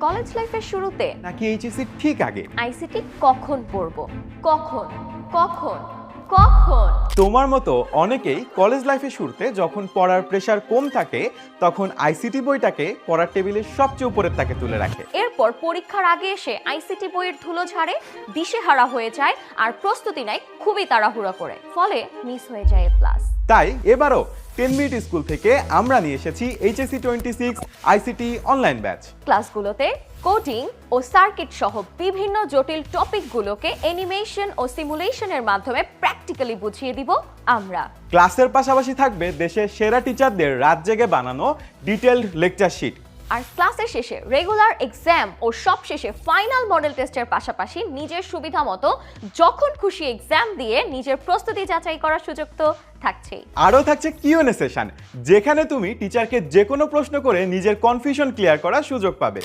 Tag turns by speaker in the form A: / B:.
A: College লাইফের শুরুতে
B: নাকি এইচএসসি ঠিক আগে?
A: আইসিটি কখন পড়ব, কখন কখন কখন?
B: তোমার মতো অনেকেই কলেজ লাইফের শুরুতে যখন পড়ার প্রেশার কম থাকে তখন আইসিটি বইটাকে পড়ার টেবিলের সবচেয়ে উপরের তাকে তুলে রাখে।
A: এরপর পরীক্ষার আগে এসে আইসিটি বইয়ের ধুলো ঝাড়ে, দিশেহারা হয়ে যায় আর প্রস্তুতি নেয় খুবই তাড়াহুড়া করে, ফলে মিস হয়ে যায় প্লাস।
B: তাই এবারও 10 মিনিট স্কুল থেকে আমরা নিয়ে এসেছি এইচএসসি 26 আইসিটি অনলাইন ব্যাচ।
A: ক্লাসগুলোতে কোডিং ও সার্কিট সহ বিভিন্ন জটিল টপিকগুলোকে অ্যানিমেশন ও সিমুলেশনের মাধ্যমে প্র্যাকটিক্যালি বুঝিয়ে দিব আমরা।
B: ক্লাসের পাশাপাশি থাকবে দেশের সেরা টিচারদের রাত জেগে বানানো ডিটেইলড লেকচার শিট।
A: আর ক্লাসের শেষে রেগুলার এক্সাম ও সব শেষে ফাইনাল মডেল টেস্টের পাশাপাশি নিজের সুবিধা মতো যখন খুশি এক্সাম দিয়ে নিজের প্রস্তুতি যাচাই করার সুযোগ তো থাকছেই।
B: আরও থাকছে কিউএনএ সেশন, যেখানে তুমি টিচারকে যে কোনো প্রশ্ন করে নিজের কনফিউশন ক্লিয়ার করার সুযোগ পাবে।